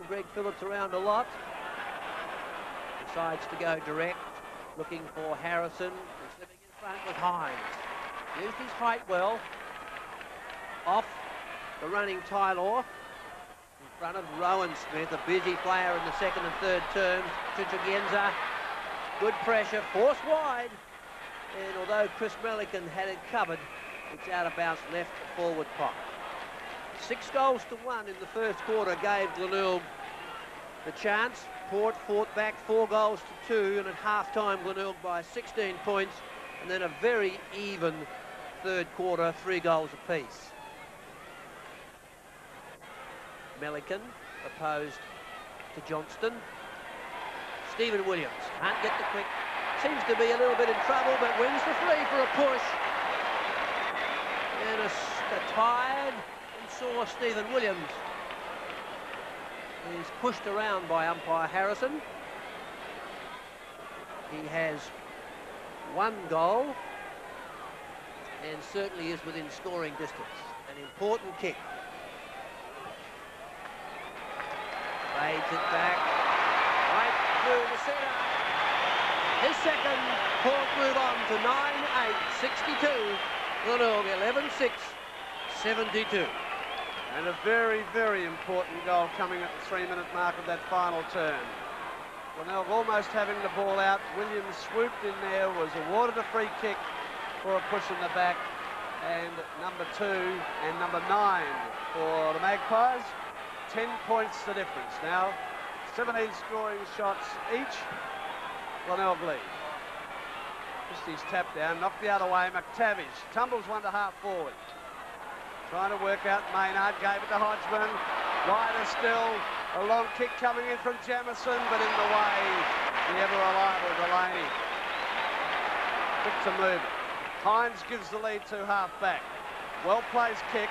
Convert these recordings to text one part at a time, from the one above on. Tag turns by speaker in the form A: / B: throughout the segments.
A: Greg Phillips around a lot. Decides to go direct, looking for Harrison. He's slipping in front with Hines. Used his height well. Off the running Tylor. In front of Rowan Smith, a busy player in the second and third terms. To Tregenza. Good pressure, force wide. And although Chris Melican had it covered, it's out of bounds left forward pocket. 6 goals to 1 in the first quarter gave Glenelg the chance. Port fought back 4 goals to 2, and at half-time Glenelg by 16 points, and then a very even third quarter, 3 goals apiece. Melican opposed to Johnston. Stephen Williams can't get the quick. Seems to be a little bit in trouble, but wins the free for a push. And a tired and sore Stephen Williams is pushed around by umpire Harrison. He has 1 goal and certainly is within scoring distance. An important kick. Fades it back right through the centre. His second. Port move on to 9-8, 62. Glenelg 11-6, 72.
B: And a very, very important goal coming at the 3-minute mark of that final turn. Glenelg almost having the ball out. Williams swooped in there, was awarded a free kick for a push in the back. And number 2 and number 9 for the Magpies. 10 points the difference. Now, 17 scoring shots each. Glenelg lead. Christie's tap down, knocked the other way. McTavish tumbles one to half forward. Trying to work out Maynard, gave it to Hodgman. Wider still, a long kick coming in from Jamison, but in the way, the ever-reliable Delaney. Quick to move it. Hines gives the lead to half-back. Well-placed kick,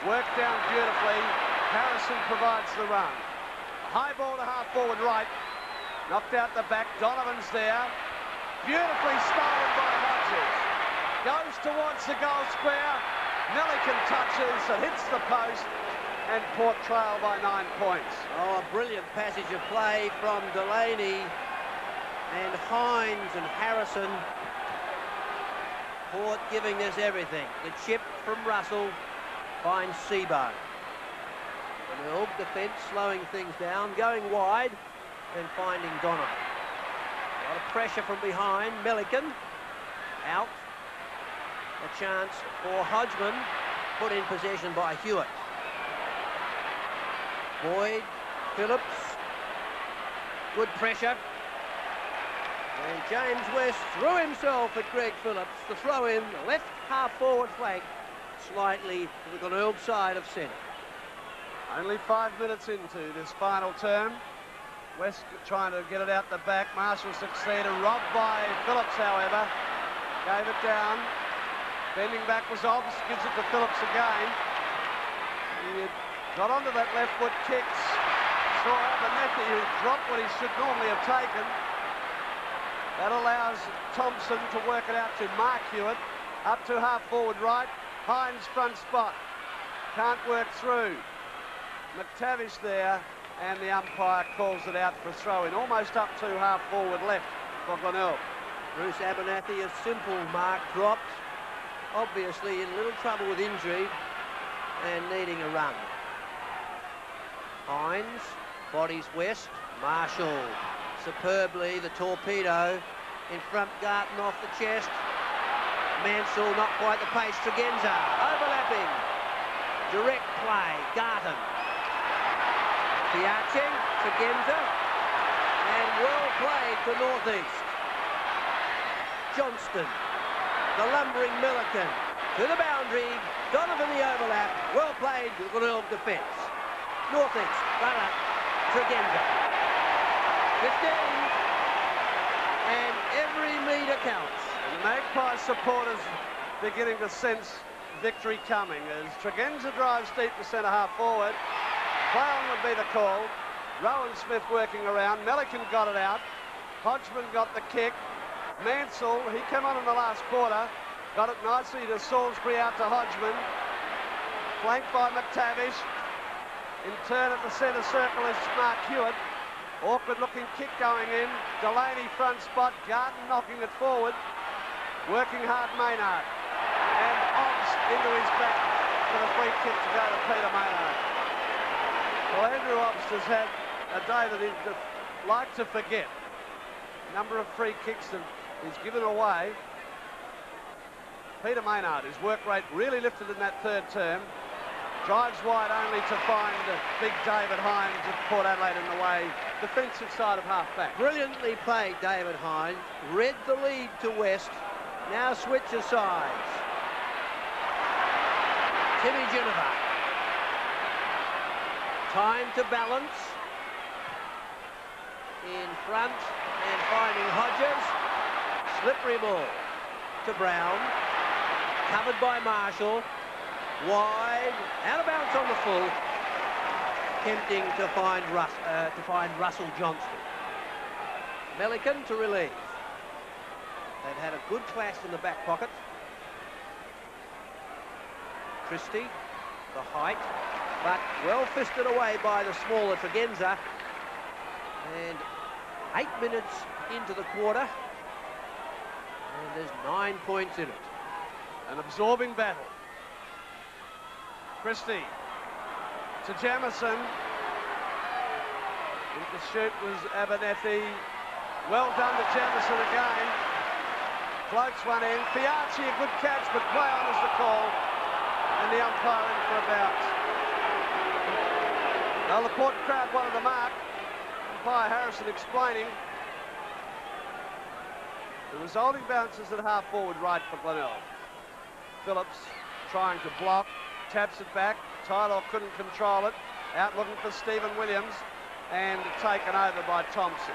B: worked down beautifully. Harrison provides the run. High ball to half-forward right. Knocked out the back, Donovan's there. Beautifully stolen by Hodges. Goes towards the goal square. Melican touches, it hits the post, and Port trail by 9 points.
A: Oh, a brilliant passage of play from Delaney and Hines and Harrison. Port giving us everything. The chip from Russell finds Seabow. Glenelg defence slowing things down, going wide and finding Donovan. A lot of pressure from behind. Melican out. A chance for Hodgman, put in possession by Hewitt. Boyd, Phillips, good pressure. And James West threw himself at Greg Phillips. The throw in, left half forward flank, slightly to the Glenelg side of centre.
B: Only 5 minutes into this final term. West trying to get it out the back. Marshall succeeded, robbed by Phillips, however. Gave it down. Bending back was Obbs, gives it to Phillips again. He had got onto that left foot, kicks. Saw Abernethy, who dropped what he should normally have taken. That allows Thompson to work it out to Mark Hewitt. Up to half forward right. Hines front spot. Can't work through. McTavish there, and the umpire calls it out for throw-in. Almost up to half forward left for Glenelg.
A: Bruce Abernethy, a simple mark, dropped. Obviously in little trouble with injury and needing a run. Hines, bodies West. Marshall, superbly, the torpedo. In front, Garton off the chest. Mansell, not quite the pace. Tregenza, overlapping. Direct play, Garton. Piace, Tregenza, and well played to Northeast. Johnston. The lumbering Melican to the boundary. Donovan the overlap. Well played to the Glenelg defence. Northeast, run up. Tregenza. 15. And every metre counts.
B: And the Magpie supporters beginning to sense victory coming as Tregenza drives deep to centre half forward. Play on would be the call. Rowan Smith working around. Melican got it out. Hodgman got the kick. Mansell, he came on in the last quarter, got it nicely to Salisbury, out to Hodgman, flanked by McTavish. In turn at the centre circle is Mark Hewitt. Awkward looking kick going in. Delaney front spot. Garden knocking it forward. Working hard Maynard. And Obbs into his back for the free kick to go to Peter Maynard. Well, Andrew Obbs has had a day that he'd like to forget. Number of free kicks that he's given away. Peter Maynard, his work rate really lifted in that third term. Drives wide only to find big David Hines at Port Adelaide in the way. Defensive side of half-back.
A: Brilliantly played, David Hines. Read the lead to West. Now switches sides. Timmy Jennifer. Time to balance. In front and finding Hodges. Slippery ball to Brown. Covered by Marshall. Wide, out of bounds on the full. Tempting to find Russell Johnston. Melican to relieve. They've had a good clash in the back pocket. Christie, the height, but well fisted away by the smaller Tregenza. And 8 minutes into the quarter, and there's 9 points in it.
B: An absorbing battle. Christie to Jamison. In the shoot was Abernethy. Well done to Jamison again. Floats one in. Fiachi, a good catch, but play on is the call. And the umpire in for a bounce. Well, the Port crowd wanted the mark. Umpire Harrison explaining. The resulting bounces at half forward right for Glenelg. Phillips trying to block. Taps it back. Tyler couldn't control it. Out looking for Stephen Williams. And taken over by Thompson.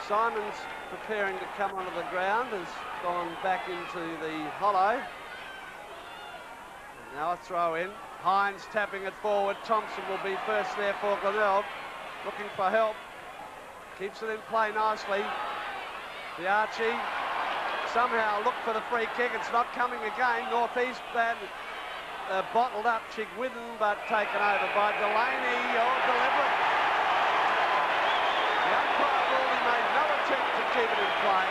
B: Simon's preparing to come onto the ground. Has gone back into the hollow. And now a throw in. Hines tapping it forward. Thompson will be first there for Glenelg. Looking for help. Keeps it in play nicely. The Archie somehow looked for the free kick. It's not coming again. Northeast bad. Bottled up Chigwidden, but taken over by Delaney. Oh, deliberate. The umpire ruled he made no attempt to keep it in play.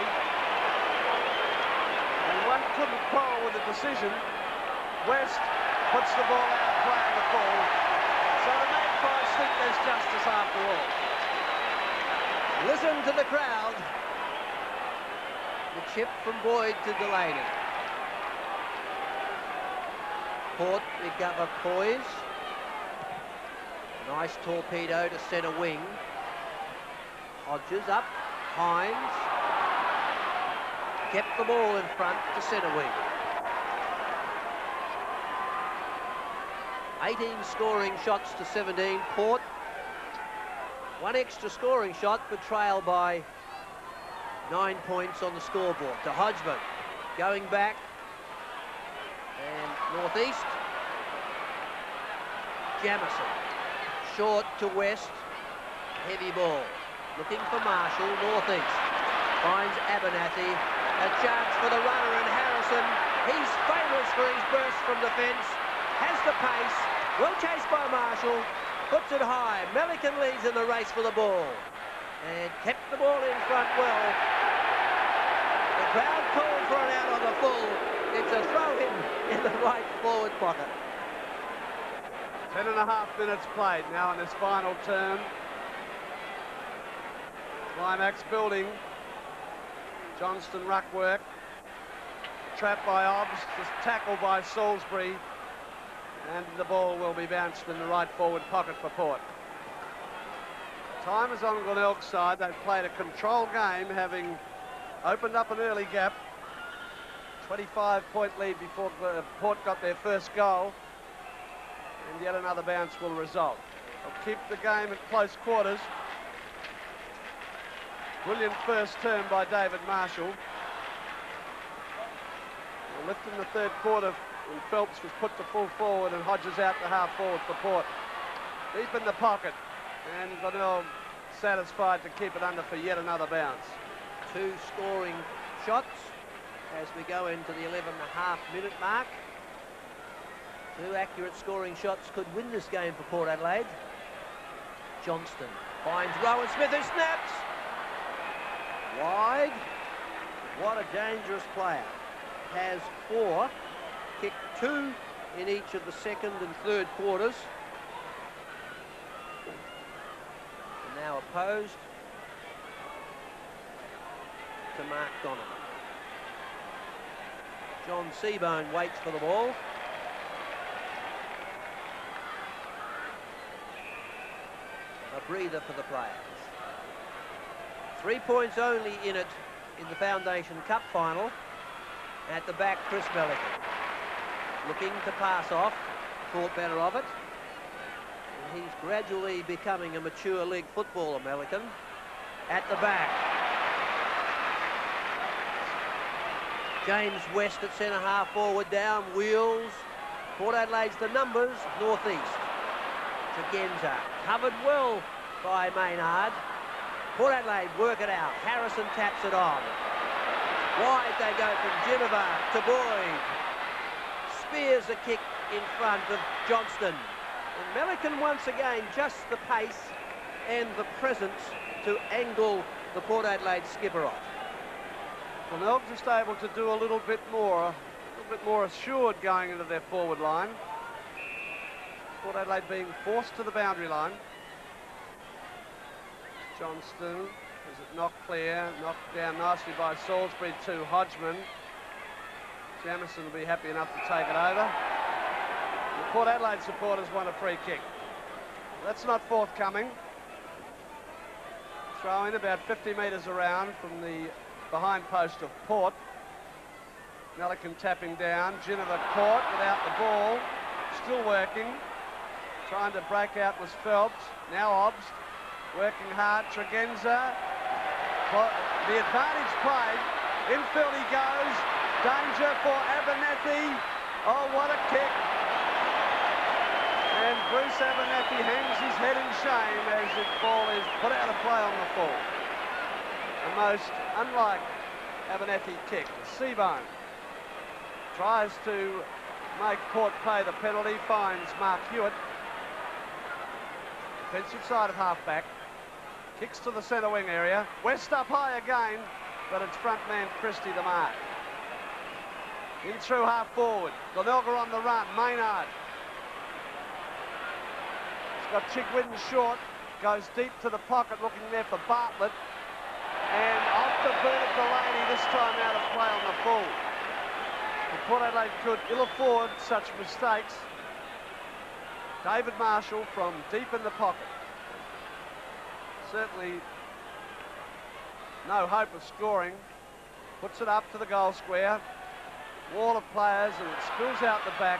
B: And one couldn't quarrel with the decision. West puts the ball out of play in the full. So the Magpies think there's justice after all.
A: Listen to the crowd. The chip from Boyd to Delaney. Port recover poise. Nice torpedo to centre wing. Hodges up. Hines. Kept the ball in front to centre wing. 18 scoring shots to 17. Port. One extra scoring shot, but trailed by 9 points on the scoreboard. To Hodgman. Going back. And Northeast. Jamison. Short to West. Heavy ball. Looking for Marshall. Northeast. Finds Abernethy. A chance for the runner and Harrison. He's famous for his burst from the fence. Has the pace. Well chased by Marshall. Puts it high. Melican leads in the race for the ball. And kept the ball in front well. The crowd called for an out on the full. It's a throw-in the right forward pocket.
B: 10.5 minutes played now in this final term. Climax building. Johnston ruck work. Trapped by Obbs. Just tackled by Salisbury. And the ball will be bounced in the right forward pocket for Port. Time is on Glenelg's side. They've played a control game, having opened up an early gap. 25-point lead before Port got their first goal. And yet another bounce will result. They'll keep the game at close quarters. Brilliant first turn by David Marshall. They'll lift in the third quarter when Phelps was put to full forward and Hodges out to half forward for Port. Deep in the pocket. And Glenelg satisfied to keep it under for yet another bounce.
A: 2 scoring shots as we go into the 11.5 minute mark. Two accurate scoring shots could win this game for Port Adelaide. Johnston finds Rowan Smith, who snaps. Wide. What a dangerous player. Has 4, kicked 2 in each of the second and third quarters. And now opposed to Mark Donovan. John Seabone waits for the ball. A breather for the players. 3 points only in it in the Foundation Cup final. At the back, Chris Melican. Looking to pass off, thought better of it. And he's gradually becoming a mature league footballer, Melican. At the back. James West at centre half forward down, wheels. Port Adelaide's the numbers, northeast. Tregenza, covered well by Maynard. Port Adelaide work it out. Harrison taps it on. Wide they go from Geneva to Boyd. Spears a kick in front of Johnston. And Melican once again just the pace and the presence to angle the Port Adelaide skipper off.
B: Glenelg just able to do a little bit more assured going into their forward line. Port Adelaide being forced to the boundary line. Johnston, is it knocked clear, knocked down nicely by Salisbury to Hodgman. Jamison will be happy enough to take it over. The Port Adelaide supporters want a free kick. That's not forthcoming. Throw in about 50 metres around from the behind post of Port. Melican tapping down. Geneva caught without the ball. Still working. Trying to break out was Phelps. Now Obst. Working hard. Tregenza. The advantage played. Infield he goes. Danger for Abernethy. Oh, what a kick. And Bruce Abernethy hangs his head in shame as the ball is put out of play on the full. The most unlike Abernethy kick. Seabone tries to make Port pay the penalty, finds Mark Hewitt. Defensive side of half-back. Kicks to the centre wing area. West up high again, but it's front man Christie the mark. In through half forward. Glenelg on the run. Maynard. He's got Chigwidden short. Goes deep to the pocket looking there for Bartlett. And off the boot of Delaney, this time out of play on the full. And Port Adelaide could ill afford such mistakes. David Marshall from deep in the pocket. Certainly no hope of scoring. Puts it up to the goal square. Wall of players, and it spills out the back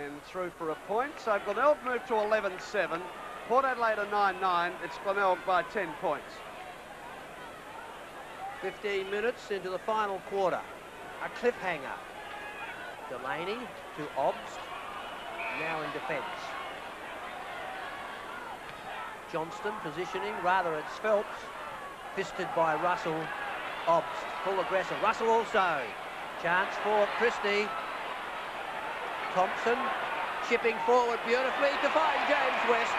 B: and through for a point. So Glenelg moved to 11-7. Port Adelaide are 9-9. It's Glenelg by 10 points.
A: 15 minutes into the final quarter. A cliffhanger. Delaney to Obst, now in defence. Johnston positioning, rather it's Phelps. Fisted by Russell. Obst, full aggressor. Russell also. Chance for Christie. Thompson chipping forward beautifully to find James West.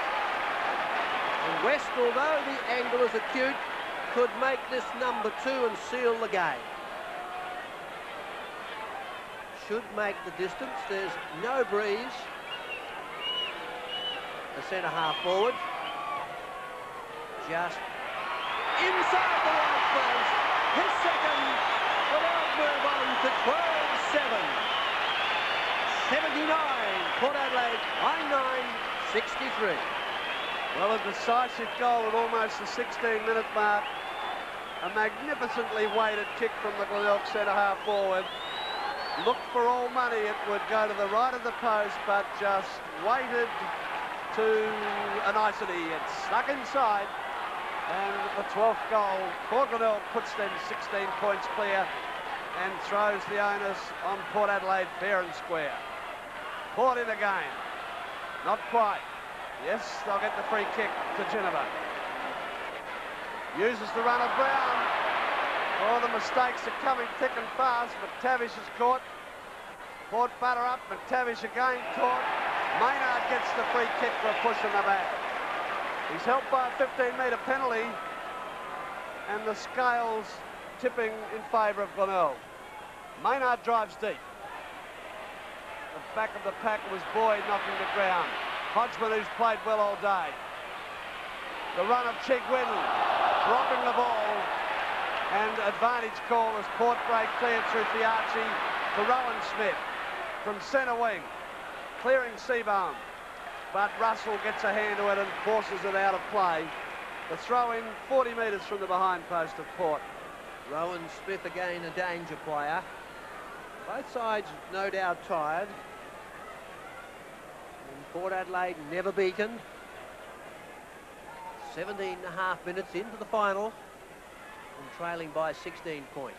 A: And West, although the angle is acute, could make this number 2 and seal the game. Should make the distance. There's no breeze. The centre half forward. Just inside the right place. His second. Glenelg move on to 12-7. 79. Port Adelaide 9-9-63.
B: Well, a decisive goal at almost the 16-minute mark. A magnificently weighted kick from the Glenelg centre half forward. Looked for all money, it would go to the right of the post, but just waited to a nicety. It snuck inside, and the 12th goal for Glenelg puts them 16 points clear and throws the onus on Port Adelaide fair and square. Port in again. Not quite. Yes, they'll get the free kick to Geneva. Uses the run of Brown. All the mistakes are coming thick and fast, but Tavish is caught. Port butter up, McTavish again caught. Maynard gets the free kick for a push in the back. He's helped by a 15-metre penalty, and the scales tipping in favour of Glenelg. Maynard drives deep. The back of the pack was Boyd knocking the ground. Hodgman, who's played well all day. The run of Chigwin, dropping the ball, and advantage call as Port break cleared through Fiachi to Rowan Smith from centre wing, clearing Seabohm, but Russell gets a hand to it and forces it out of play. The throw in 40 metres from the behind post of Port.
A: Rowan Smith again a danger player. Both sides no doubt tired. And Port Adelaide never beaten. 17.5 minutes into the final and trailing by 16 points.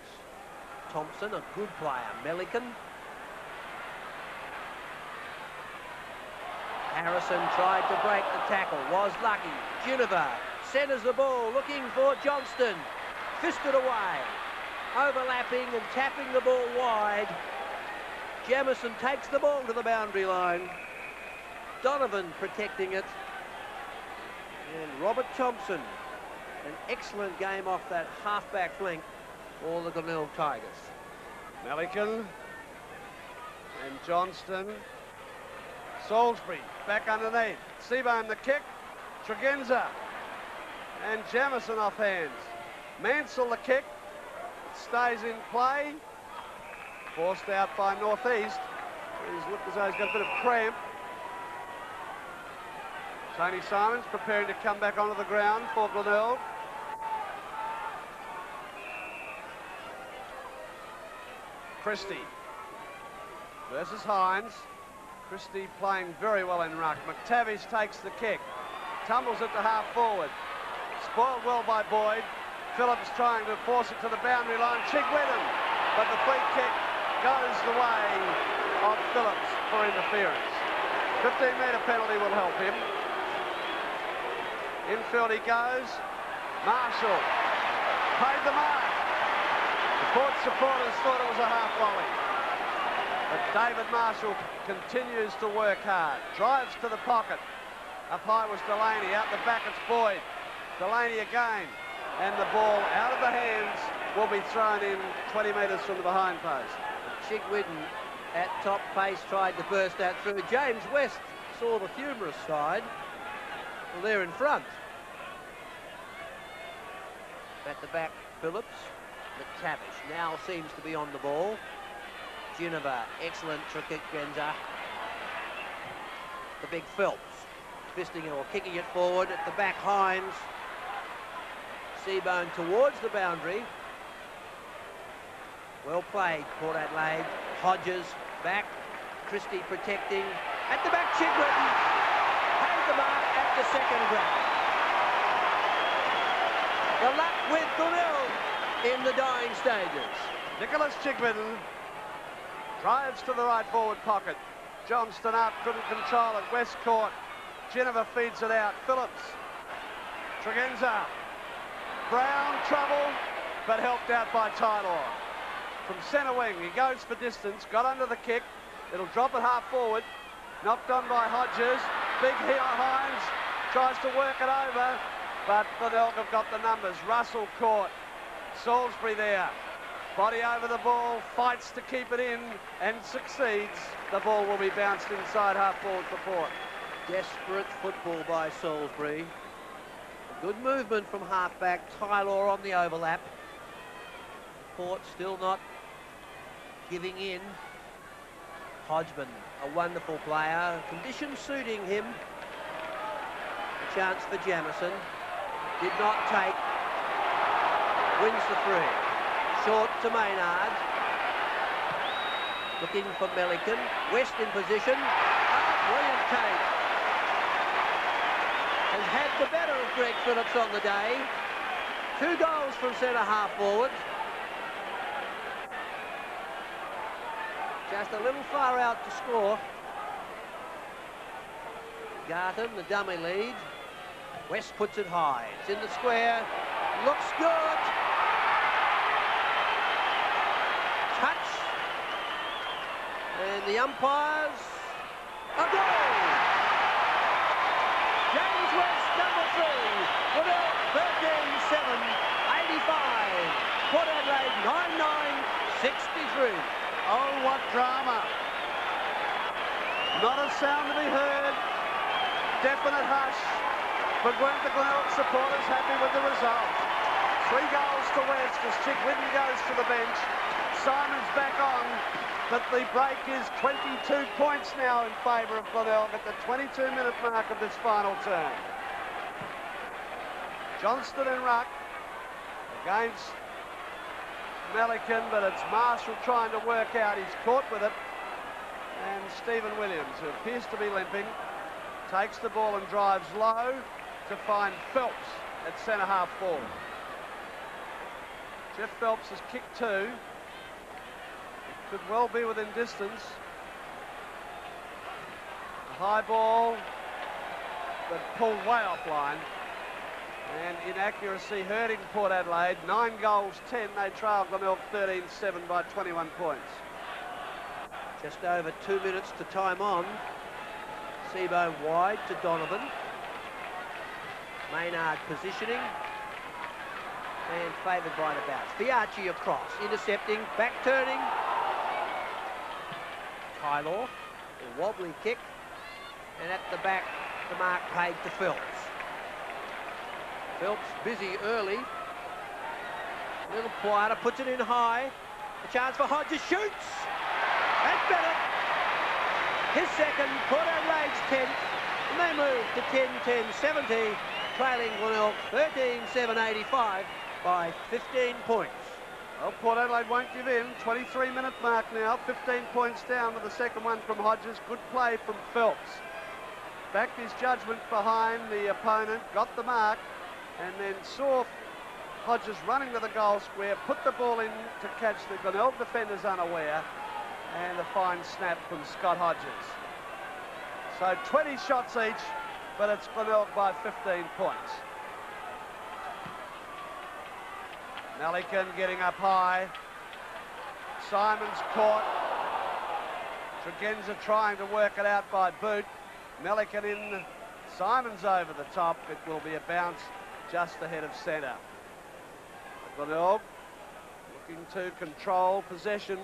A: Thompson, a good player. Melican. Harrison tried to break the tackle, was lucky. Ginniver centres the ball, looking for Johnston. Fisted away. Overlapping and tapping the ball wide. Jamieson takes the ball to the boundary line. Donovan protecting it. And Robert Thompson, an excellent game off that half-back flank for the Glenelg Tigers.
B: Melican and Johnston. Salisbury back underneath. Seabohm the kick. Tregenza and Jamieson off hands. Mansell the kick. Stays in play. Forced out by Northeast. He's looked as though he's got a bit of cramp. Tony Simons preparing to come back onto the ground for Glenelg. Christie versus Hines. Christie playing very well in ruck. McTavish takes the kick. Tumbles it to half forward. Spoiled well by Boyd. Phillips trying to force it to the boundary line. Chigwin, but the free kick goes the way of Phillips for interference. 15-metre penalty will help him. Infield he goes. Marshall paid the mark. The Port supporters thought it was a half volley. But David Marshall continues to work hard. Drives to the pocket. Up high was Delaney. Out the back it's Boyd. Delaney again. And the ball out of the hands will be thrown in 20 metres from the behind post.
A: Chigwin at top pace tried to burst that through. James West saw the humorous side. Well, they're in front. At the back, Phillips. McTavish now seems to be on the ball. Ginniver, excellent Tregenza. The big Phelps, fisting or kicking it forward. At the back, Hines. Seabohm towards the boundary. Well played, Port Adelaide. Hodges back. Christie protecting. At the back, Chigwin. Paid the mark at the second grab. The luck with Glenelg in the dying stages.
B: Nicholas Chigwin drives to the right forward pocket. Johnston up, couldn't control it. West Court. Ginniver feeds it out. Phillips. Tregenza. Brown trouble, but helped out by Taylor. From centre wing, he goes for distance, got under the kick. It'll drop it half forward. Knocked on by Hodges. Big Hines tries to work it over, but Glenelg have got the numbers. Russell caught. Salisbury there. Body over the ball, fights to keep it in and succeeds. The ball will be bounced inside half forward for Port.
A: Desperate football by Salisbury. Good movement from halfback. Taylor on the overlap. Port still not giving in. Hodgman, a wonderful player. Conditions suiting him. A chance for Jamieson. Did not take. Wins the free. Short to Maynard. Looking for Melican. West in position. Brilliant take. Has had the better of Greg Phillips on the day. 2 goals from centre half forward. Just a little far out to score. Garton, the dummy lead. West puts it high. It's in the square. Looks good. Touch. And the umpires, a goal! James West, number 3, Glenelg 13-7, 85. Port Adelaide 9-9, 63.
B: Oh, what drama. Not a sound to be heard. Definite hush. But weren't the Glenelg supporters happy with the result? 3 goals to West as Chick Whitten goes to the bench. Simon's back on, but the break is 22 points now in favour of Glenelg at the 22-minute mark of this final term. Johnston in ruck against Melican, but it's Marshall trying to work out. He's caught with it. And Stephen Williams, who appears to be limping, takes the ball and drives low to find Phelps at centre-half forward. Jeff Phelps has kicked 2. It could well be within distance. A high ball, but pulled way offline. And inaccuracy hurting Port Adelaide. 9 goals, 10. They trail Glenelg 13-7 by 21 points.
A: Just over 2 minutes to time on. Seabohm wide to Donovan. Maynard positioning. And favoured by the bounce. Fiarchi across, intercepting, back turning. Tylor, a wobbly kick. And at the back, the mark paid to Phelps. Phelps busy early. A little quieter, puts it in high. A chance for Hodges, shoots! That's better. His second, Port Adelaide's 10th. And they move to 10-10-70, trailing Glenelg 13-7-85 by 15 points.
B: Well, Port Adelaide won't give in. 23-minute mark now, 15 points down with the second one from Hodges. Good play from Phelps. Backed his judgment behind the opponent, got the mark, and then saw Hodges running to the goal square, put the ball in to catch the Glenelg defenders unaware, and a fine snap from Scott Hodges. So 20 shots each, but it's Glenelg by 15 points. Melican getting up high. Simon's caught. Tregenza trying to work it out by boot. Melican in. Simon's over the top. It will be a bounce just ahead of centre. Glenelg looking to control possession.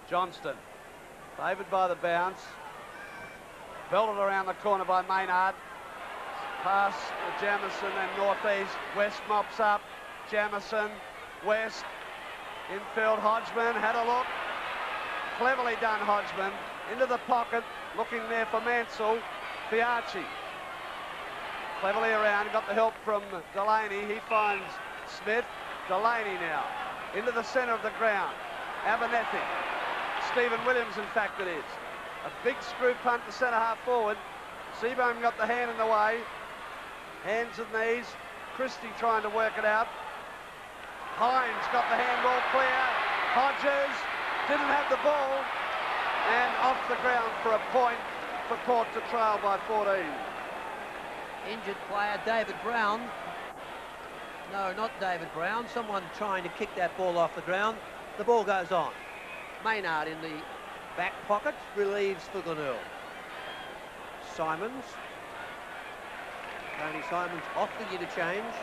B: Johnston, favoured by the bounce. Belted around the corner by Maynard. Pass to Jamison and northeast. West mops up. Jamison, West. Infield, Hodgman had a look. Cleverly done, Hodgman. Into the pocket, looking there for Mansell. Fiarchi. Cleverly around, got the help from Delaney. He finds Smith. Delaney now. Into the centre of the ground. Abernethy. Stephen Williams, in fact, it is. A big screw punt to centre-half forward. Seabohm got the hand in the way. Hands and knees. Christie trying to work it out. Hines got the handball clear. Hodges didn't have the ball. And off the ground for a point for Port to trail by 14.
A: Injured player David Brown. No, not David Brown. Someone trying to kick that ball off the ground. The ball goes on. Maynard in the back pocket relieves for Glenelg. Simons. Tony Simons off the interchange.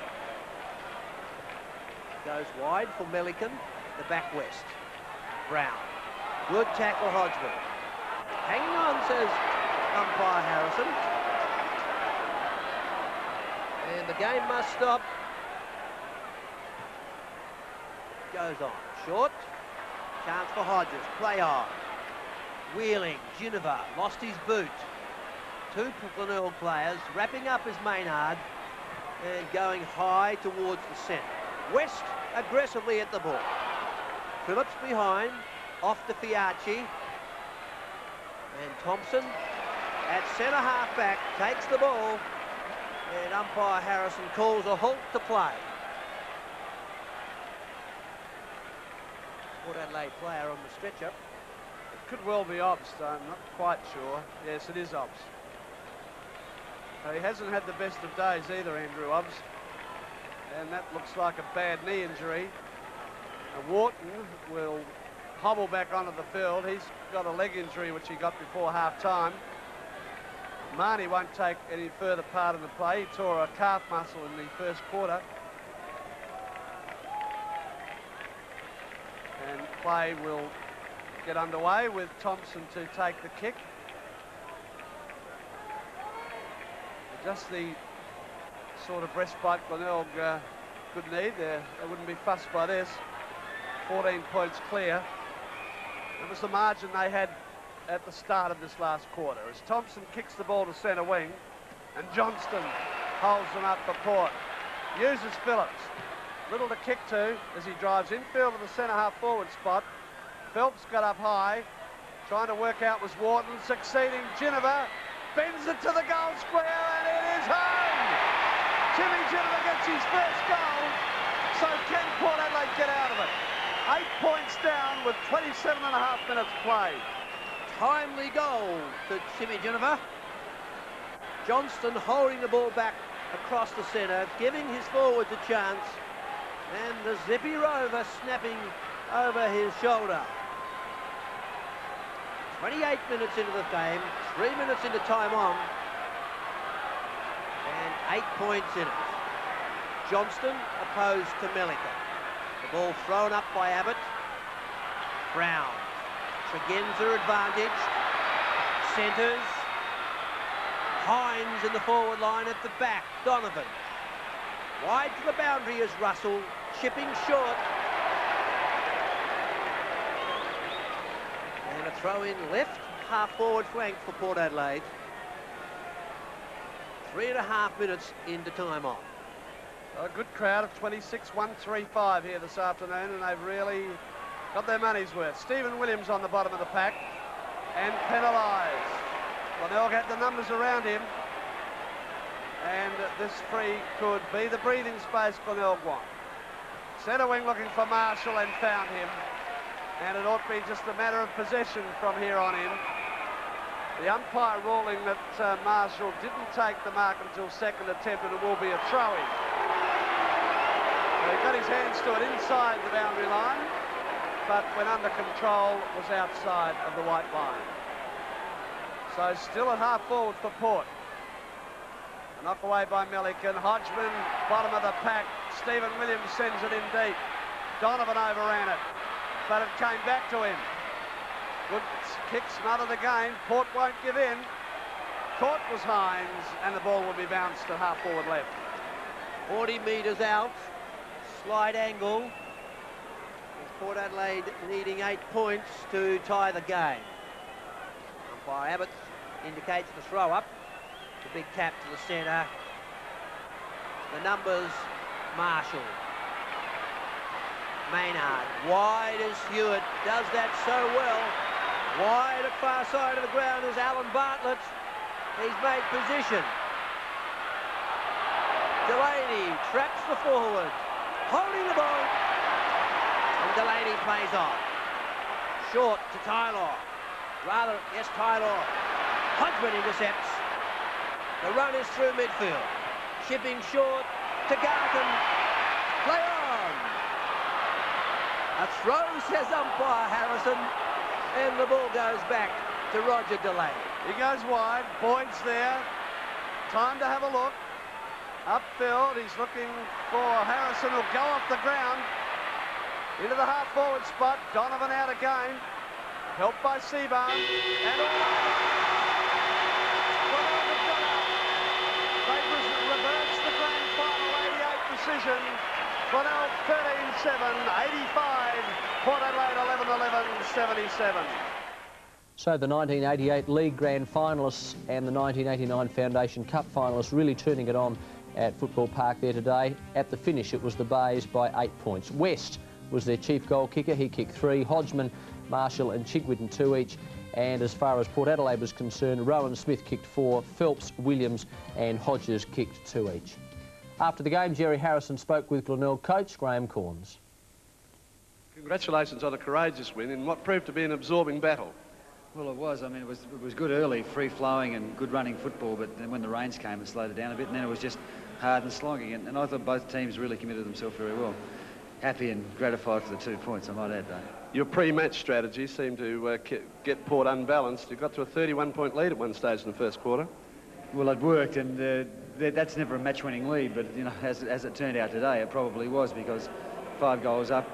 A: Goes wide for Melican. The back west. Brown. Good tackle, Hodgman. Hanging on, says umpire Harrison. And the game must stop. Goes on. Short. Chance for Hodges. Play on. Wheeling. Ginnivan lost his boot. 2 Glenelg players wrapping up as Maynard and going high towards the centre. West aggressively at the ball. Phillips behind. Off to Fiarchi. And Thompson at centre half back takes the ball. And umpire Harrison calls a halt to play. Port Adelaide player on the stretcher.
B: It could well be Obbs, though I'm not quite sure. Yes, it is Obbs. He hasn't had the best of days either, Andrew Obbs. And that looks like a bad knee injury. Wharton will hobble back onto the field. He's got a leg injury, which he got before half-time. Marnie won't take any further part in the play. He tore a calf muscle in the first quarter. And play will get underway with Thompson to take the kick. Just the sort of respite Glenelg could need. They wouldn't be fussed by this. 14 points clear. It was the margin they had at the start of this last quarter as Thompson kicks the ball to centre wing and Johnston holds them up for Port. Uses Phillips. Little to kick to as he drives infield to the centre half forward spot. Phelps got up high. Trying to work out was Wharton, succeeding. Ginniver bends it to the goal square and it is home! Jimmy Ginniver gets his first goal. So can Port Adelaide get out of it? 8 points down with 27.5 minutes played.
A: Timely goal to Jimmy Ginniver. Johnston holding the ball back across the centre, giving his forwards a chance, and the Zippy Rover snapping over his shoulder. 28 minutes into the game, 3 minutes into time on, and 8 points in it. Johnston opposed to Mellican. The ball thrown up by Abbott. Brown. Tregenza advantage. Centres. Hines in the forward line at the back. Donovan. Wide to the boundary is Russell. Chipping short. And a throw in left half forward flank for Port Adelaide. 3.5 minutes into time on.
B: A good crowd of 26,135 here this afternoon, and they've really got their money's worth. Stephen Williams on the bottom of the pack and penalised. Glenelg had the numbers around him, and this free could be the breathing space Glenelg want. Centre wing looking for Marshall and found him, and it ought to be just a matter of possession from here on in. The umpire ruling that Marshall didn't take the mark until second attempt, and it will be a throw-in. He got his hands to it inside the boundary line, but when under control was outside of the white line. So still at half forward for Port. A knock away by Mellican. Hodgman, bottom of the pack. Stephen Williams sends it in deep. Donovan overran it, but it came back to him. Good kick, smother the game. Port won't give in. Caught was Hines, and the ball will be bounced to half forward left.
A: 40 metres out. Slight angle. With Port Adelaide needing 8 points to tie the game. Umpire Abbott indicates the throw up. The big tap to the centre. The numbers, Marshall. Maynard, wide as Hewitt, does that so well. Wide at far side of the ground is Alan Bartlett. He's made position. Delaney traps the forward. Holding the ball, and Delaney plays on. Short to Taylor. Yes, Taylor. Hodgman intercepts. The run is through midfield. Chipping short to Garton. Play on. A throw, says umpire Harrison, and the ball goes back to Roger Delaney.
B: He goes wide. Boyd's there. Time to have a look. Upfield, he's looking for Harrison, who'll go off the ground. Into the half-forward spot. Donovan out again. Helped by Seaburn. And all over. They reverse the grand final 88 decision. Glenelg 13-7, 85. Port Adelaide 11-11, 77.
C: So the 1988 League Grand Finalists and the 1989 Foundation Cup Finalists really turning it on at Football Park there today. At the finish, it was the Bays by 8 points. West was their chief goal kicker. He kicked 3. Hodgman, Marshall and Chigwitten 2 each. And as far as Port Adelaide was concerned, Rowan Smith kicked 4, Phelps, Williams and Hodges kicked 2 each. After the game, Jerry Harrison spoke with Glenelg coach Graham Corns.
B: Congratulations on a courageous win in what proved to be an absorbing battle.
D: Well, it was. I mean, it was good early, free-flowing and good running football, but then when the rains came, it slowed it down a bit, and then it was just hard and slogging, and I thought both teams really committed themselves very well. happy and gratified for the 2 points, I might add, though.
B: Your pre-match strategy seemed to get Port unbalanced. You got to a 31-point lead at one stage in the first quarter.
D: Well, it worked, and that's never a match-winning lead, but, you know, as it turned out today, it probably was, because 5 goals up,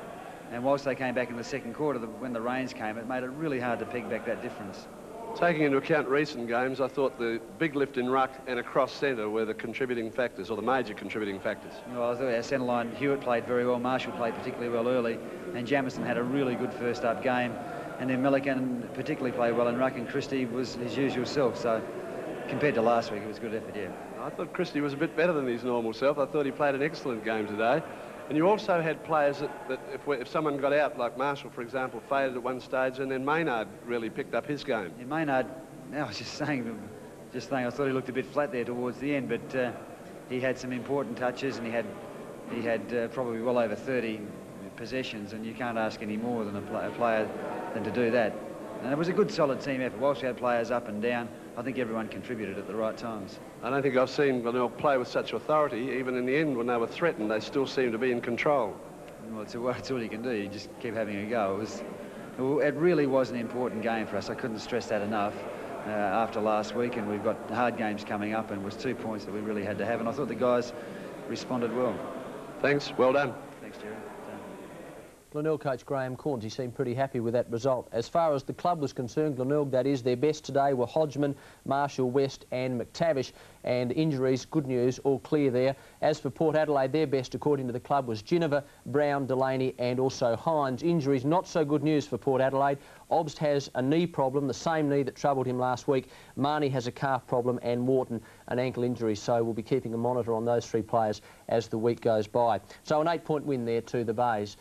D: and whilst they came back in the second quarter, when the rains came, it made it really hard to peg back that difference.
B: Taking into account recent games, I thought the big lift in ruck and across centre were the contributing factors, or the major contributing factors.
D: Well, I thought our centre line, Hewitt played very well, Marshall played particularly well early, and Jamison had a really good first-up game, and then Millican particularly played well in ruck, and Christie was his usual self, so compared to last week, it was a good effort, yeah.
B: I thought Christie was a bit better than his normal self. I thought he played an excellent game today. And you also had players that if someone got out, like Marshall, for example, faded at one stage, and then Maynard really picked up his game.
D: Yeah, Maynard, I was just saying, I thought he looked a bit flat there towards the end, but he had some important touches, and he had probably well over 30 possessions, and you can't ask any more than a player than to do that. And it was a good, solid team effort. Whilst we had players up and down, I think everyone contributed at the right times.
B: I don't think I've seen Glenelg play with such authority. Even in the end, when they were threatened, they still seemed to be in control.
D: Well, it's all you can do. You just keep having a go. It really was an important game for us. I couldn't stress that enough after last week, and we've got hard games coming up, and it was 2 points that we really had to have, and I thought the guys responded well.
B: Thanks. Well done.
D: Thanks, Jerry.
C: Glenelg coach Graham Corns, he seemed pretty happy with that result. As far as the club was concerned, Glenelg, that is, their best today were Hodgman, Marshall, West and McTavish. And injuries, good news, all clear there. As for Port Adelaide, their best, according to the club, was Ginniver, Brown, Delaney and also Hines. Injuries, not so good news for Port Adelaide. Obst has a knee problem, the same knee that troubled him last week. Marnie has a calf problem and Wharton an ankle injury. So we'll be keeping a monitor on those 3 players as the week goes by. So an 8-point win there to the Bays.